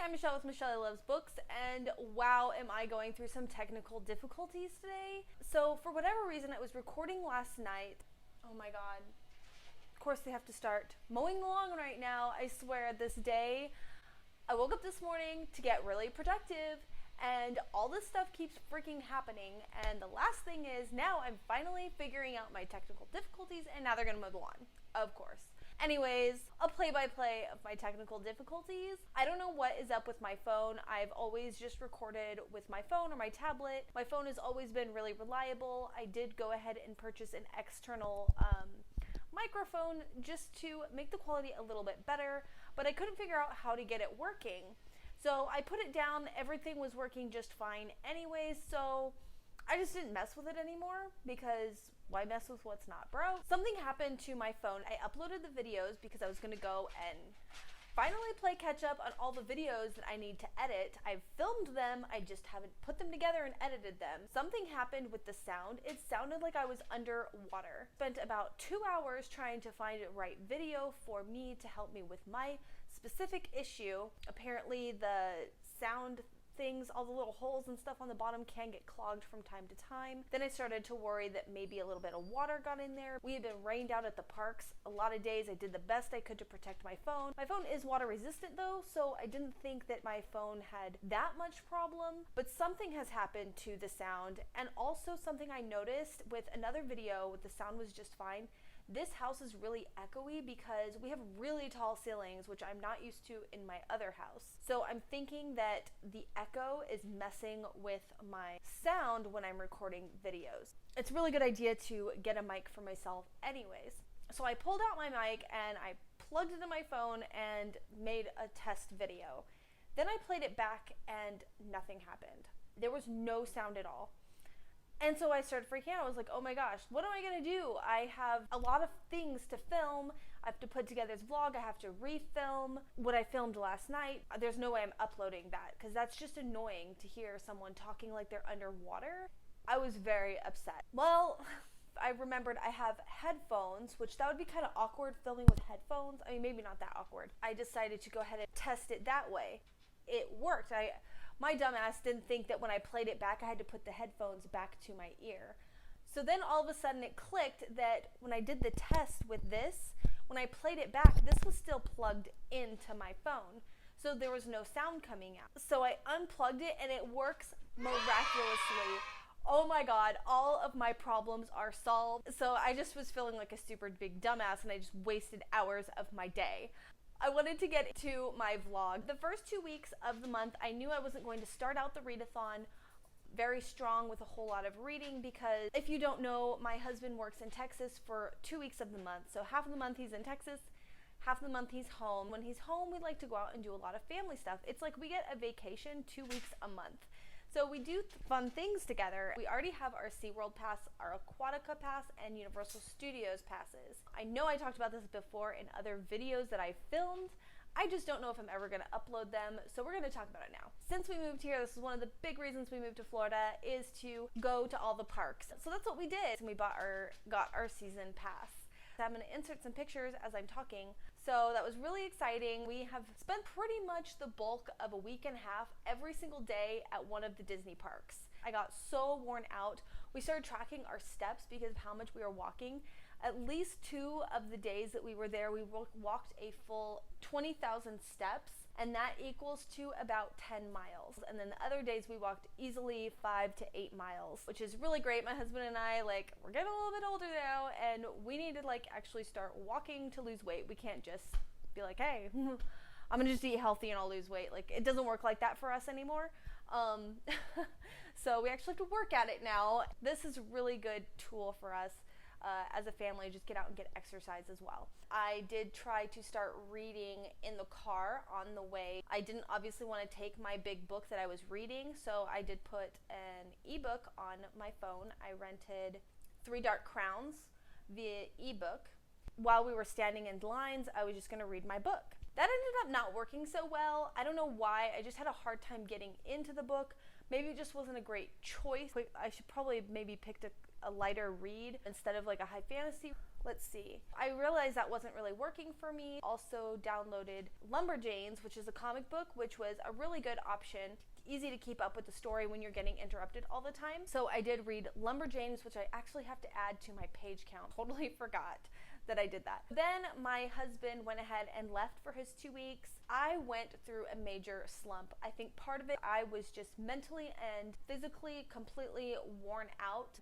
I'm Michelle with Michelle Loves Books, and wow, am I going through some technical difficulties today. So for whatever reason, I was recording last night. Oh my god. Of course they have to start mowing the lawn right now. I swear this day, I woke up this morning to get really productive, and all this stuff keeps freaking happening, and the last thing is now I'm finally figuring out my technical difficulties, and now they're gonna mow the lawn, of course. Anyways, a play-by-play of my technical difficulties. I don't know what is up with my phone. I've always just recorded with my phone or my tablet. My phone has always been really reliable. I did go ahead and purchase an external microphone just to make the quality a little bit better, but I couldn't figure out how to get it working. So I put it down, everything was working just fine anyways, so I just didn't mess with it anymore because why mess with what's not broke? Something happened to my phone. I uploaded the videos because I was gonna go and finally play catch up on all the videos that I need to edit. I've filmed them, I just haven't put them together and edited them. Something happened with the sound. It sounded like I was underwater. Spent about 2 hours trying to find the right video for me to help me with my specific issue. Apparently the sound things, all the little holes and stuff on the bottom can get clogged from time to time. Then I started to worry that maybe a little bit of water got in there. We had been rained out at the parks a lot of days. I did the best I could to protect my phone. My phone is water resistant though, so I didn't think that my phone had that much problem, but something has happened to the sound, and also something I noticed with another video with the sound was just fine. This house is really echoey because we have really tall ceilings, which I'm not used to in my other house. So I'm thinking that the echo is messing with my sound when I'm recording videos. It's a really good idea to get a mic for myself anyways. So I pulled out my mic and I plugged it in my phone and made a test video. Then I played it back and nothing happened. There was no sound at all. And so I started freaking out. I was like, oh my gosh, what am I gonna do? I have a lot of things to film. I have to put together this vlog. I have to refilm what I filmed last night. There's no way I'm uploading that because that's just annoying to hear someone talking like they're underwater. I was very upset. Well, I remembered I have headphones, which that would be kind of awkward filming with headphones. I mean, maybe not that awkward. I decided to go ahead and test it that way. It worked. My dumbass didn't think that when I played it back, I had to put the headphones back to my ear. So then all of a sudden it clicked that when I did the test with this, when I played it back, this was still plugged into my phone. So there was no sound coming out. So I unplugged it and it works miraculously. Oh my god, all of my problems are solved. So I just was feeling like a super big dumbass and I just wasted hours of my day. I wanted to get to my vlog. The first 2 weeks of the month, I knew I wasn't going to start out the readathon very strong with a whole lot of reading because if you don't know, my husband works in Texas for 2 weeks of the month. So half of the month he's in Texas, half of the month he's home. When he's home, we like to go out and do a lot of family stuff. It's like we get a vacation 2 weeks a month. So we do fun things together. We already have our SeaWorld pass, our Aquatica pass, and Universal Studios passes. I know I talked about this before in other videos that I filmed. I just don't know if I'm ever gonna upload them, so we're gonna talk about it now. Since we moved here, this is one of the big reasons we moved to Florida, is to go to all the parks. So that's what we did, and we got our season pass. I'm going to insert some pictures as I'm talking. So that was really exciting. We have spent pretty much the bulk of a week and a half every single day at one of the Disney parks. I got so worn out. We started tracking our steps because of how much we were walking. At least 2 of the days that we were there, we walked a full 20,000 steps, and that equals to about 10 miles. And then the other days we walked easily 5 to 8 miles, which is really great. My husband and I, we're getting a little bit older now, and we need to actually start walking to lose weight. We can't just be like, hey, I'm gonna just eat healthy and I'll lose weight. It doesn't work like that for us anymore. So we actually have to work at it now. This is a really good tool for us. As a family, just get out and get exercise as well. I did try to start reading in the car on the way. I didn't obviously want to take my big book that I was reading, so I did put an ebook on my phone. I rented 3 Dark Crowns via ebook. While we were standing in lines, I was just going to read my book. That ended up not working so well. I don't know why. I just had a hard time getting into the book. Maybe it just wasn't a great choice. I should probably maybe picked a lighter read instead of a high fantasy. Let's see. I realized that wasn't really working for me. Also downloaded Lumberjanes, which is a comic book, which was a really good option. Easy to keep up with the story when you're getting interrupted all the time. So I did read Lumberjanes, which I actually have to add to my page count. Totally forgot that I did that. Then my husband went ahead and left for his 2 weeks. I went through a major slump. I think part of it, I was just mentally and physically completely worn out.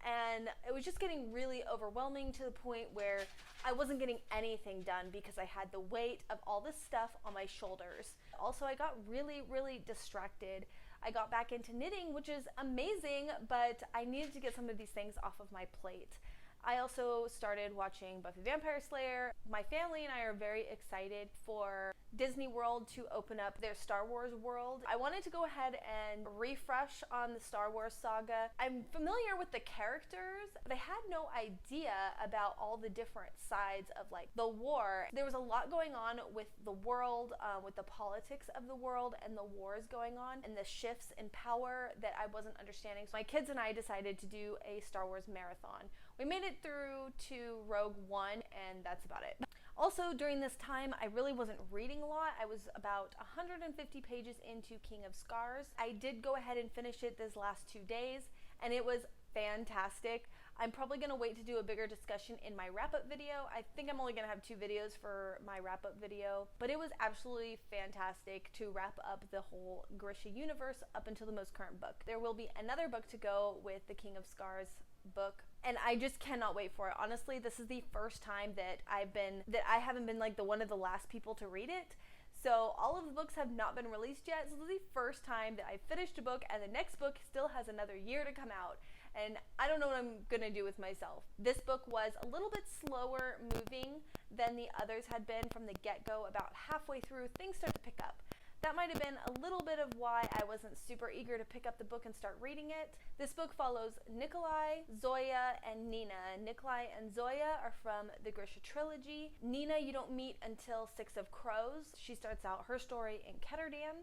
And it was just getting really overwhelming to the point where I wasn't getting anything done because I had the weight of all this stuff on my shoulders. Also, I got really, really distracted. I got back into knitting, which is amazing, but I needed to get some of these things off of my plate. I also started watching Buffy Vampire Slayer. My family and I are very excited for Disney World to open up their Star Wars world. I wanted to go ahead and refresh on the Star Wars saga. I'm familiar with the characters, but I had no idea about all the different sides of like the war. There was a lot going on with the world, with the politics of the world and the wars going on and the shifts in power that I wasn't understanding. So my kids and I decided to do a Star Wars marathon. We made it through to Rogue One, and that's about it. Also, during this time, I really wasn't reading a lot. I was about 150 pages into King of Scars. I did go ahead and finish it these last 2 days, and it was fantastic. I'm probably going to wait to do a bigger discussion in my wrap-up video. I think I'm only going to have 2 videos for my wrap-up video, but it was absolutely fantastic to wrap up the whole Grisha universe up until the most current book. There will be another book to go with the King of Scars book, and I just cannot wait for it. Honestly, this is the first time that I haven't been like one of the last people to read it. So all of the books have not been released yet. So this is the first time that I finished a book and the next book still has another year to come out. And I don't know what I'm gonna do with myself. This book was a little bit slower moving than the others had been from the get-go. About halfway through, things start to pick up. That might have been a little bit of why I wasn't super eager to pick up the book and start reading it. This book follows Nikolai, Zoya, and Nina. Nikolai and Zoya are from the Grisha trilogy. Nina you don't meet until Six of Crows. She starts out her story in Ketterdam,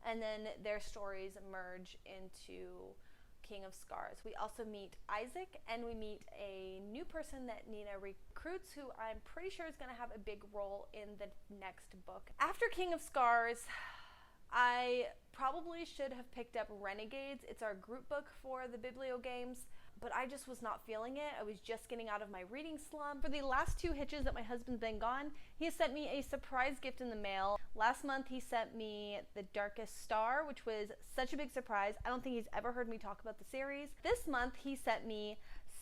and then their stories merge into King of Scars. We also meet Isaac, and we meet a new person that Nina recruits who I'm pretty sure is going to have a big role in the next book. After King of Scars, I probably should have picked up Renegades. It's our group book for the Biblio Games, but I just was not feeling it. I was just getting out of my reading slump. For the last 2 hitches that my husband's been gone, he has sent me a surprise gift in the mail. Last month he sent me The Darkest Star, which was such a big surprise. I don't think he's ever heard me talk about the series. This month he sent me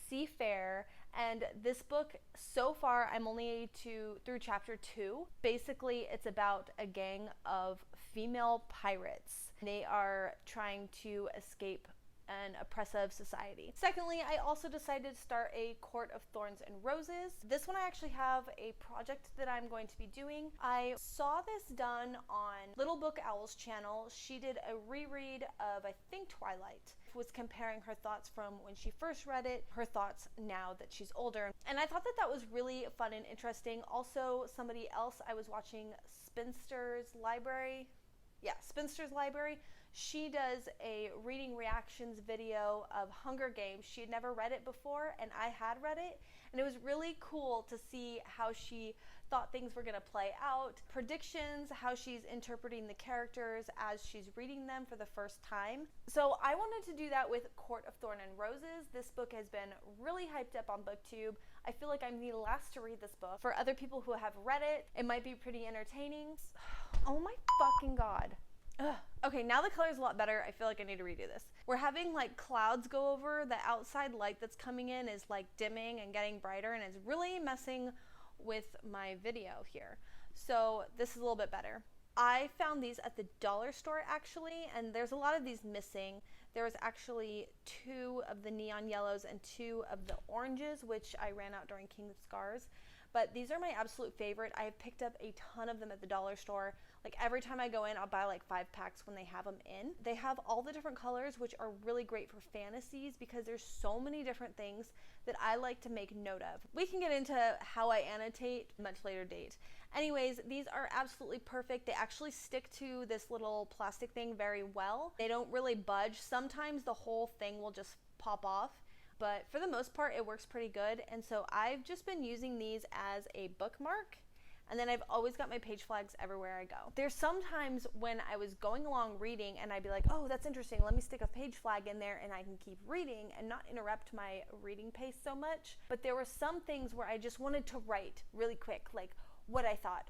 Seafair, and this book, so far I'm only through chapter 2. Basically it's about a gang of female pirates. They are trying to escape an oppressive society. Secondly, I also decided to start a Court of Thorns and Roses. This one I actually have a project that I'm going to be doing. I saw this done on Little Book Owl's channel. She did a reread of, I think, Twilight. Was comparing her thoughts from when she first read it, her thoughts now that she's older. And I thought that that was really fun and interesting. Also, somebody else I was watching, Spinster's Library. Yeah, Spinster's Library. She does a reading reactions video of Hunger Games. She had never read it before, and I had read it. And it was really cool to see how she thought things were going to play out, predictions, how she's interpreting the characters as she's reading them for the first time. So I wanted to do that with Court of Thorn and Roses. This book has been really hyped up on BookTube. I feel like I'm the last to read this book. For other people who have read it, it might be pretty entertaining. Oh my fucking god. Ugh. Okay, now the color's a lot better. I feel like I need to redo this. We're having like clouds go over. The outside light that's coming in is like dimming and getting brighter, and it's really messing with my video here. So this is a little bit better. I found these at the dollar store actually, and there's a lot of these missing. There was actually 2 of the neon yellows and 2 of the oranges, which I ran out during King of Scars. But these are my absolute favorite. I have picked up a ton of them at the dollar store. Like every time I go in, I'll buy like 5 packs when they have them in. They have all the different colors, which are really great for fantasies because there's so many different things that I like to make note of. We can get into how I annotate much later date. Anyways, these are absolutely perfect. They actually stick to this little plastic thing very well. They don't really budge. Sometimes the whole thing will just pop off. but for the most part, it works pretty good. And so I've just been using these as a bookmark. And then I've always got my page flags everywhere I go. There's sometimes when I was going along reading and I'd be like, oh, that's interesting. Let me stick a page flag in there and I can keep reading and not interrupt my reading pace so much. But there were some things where I just wanted to write really quick, like what I thought,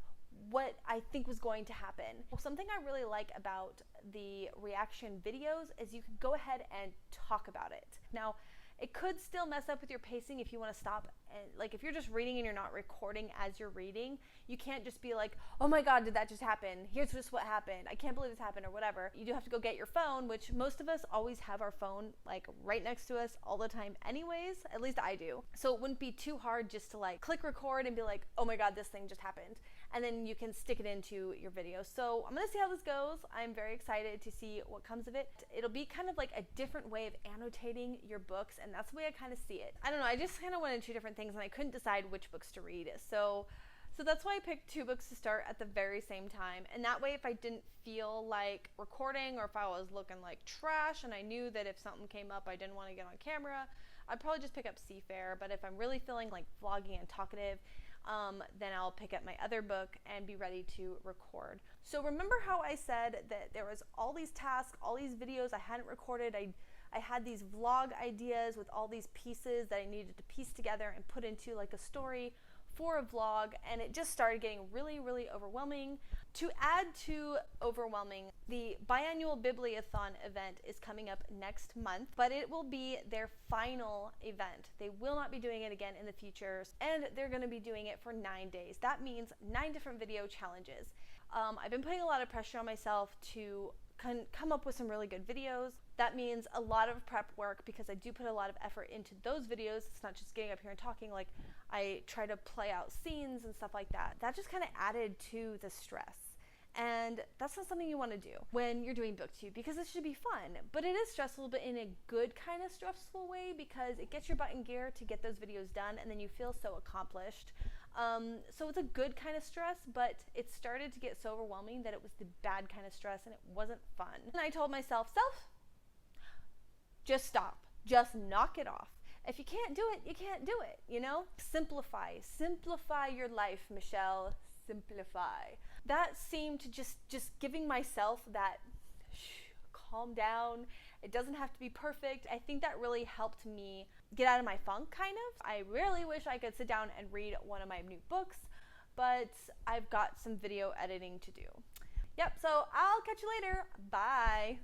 what I think was going to happen. Well, something I really like about the reaction videos is you can go ahead and talk about it. Now, it could still mess up with your pacing if you want to stop. And like if you're just reading and you're not recording as you're reading, you can't just be like, oh my God, did that just happen? Here's just what happened. I can't believe this happened or whatever. You do have to go get your phone, which most of us always have our phone like right next to us all the time anyways. At least I do. So it wouldn't be too hard just to like click record and be like, oh my God, this thing just happened. And then you can stick it into your video. So I'm gonna see how this goes. I'm very excited to see what comes of it. It'll be kind of like a different way of annotating your books, and that's the way I kind of see it. I don't know, I just kind of wanted two different things and I couldn't decide which books to read. So that's why I picked two books to start at the very same time. And that way if I didn't feel like recording or if I was looking like trash and I knew that if something came up I didn't want to get on camera, I'd probably just pick up Seafair. But if I'm really feeling like vlogging and talkative, then I'll pick up my other book and be ready to record. So remember how I said that there was all these tasks, all these videos I hadn't recorded. I had these vlog ideas with all these pieces that I needed to piece together and put into like a story for a vlog, and it just started getting really, really overwhelming. To add to overwhelming, the biannual BiblioGames event is coming up next month, but it will be their final event. They will not be doing it again in the future, and they're going to be doing it for 9 days. That means 9 different video challenges. I've been putting a lot of pressure on myself to come up with some really good videos. That means a lot of prep work because I do put a lot of effort into those videos. It's not just getting up here and talking. Like I try to play out scenes and stuff like that. That just kind of added to the stress. And that's not something you want to do when you're doing booktube, because it should be fun, but it is stressful, but in a good kind of stressful way, because it gets your butt in gear to get those videos done and then you feel so accomplished. So it's a good kind of stress, but it started to get so overwhelming that it was the bad kind of stress and it wasn't fun. And I told myself, just stop, just knock it off. If you can't do it, you can't do it, you know? Simplify your life, Michelle, simplify. That seemed to just giving myself that calm down. It doesn't have to be perfect. I think that really helped me get out of my funk, kind of. I really wish I could sit down and read one of my new books, but I've got some video editing to do. Yep, so I'll catch you later. Bye.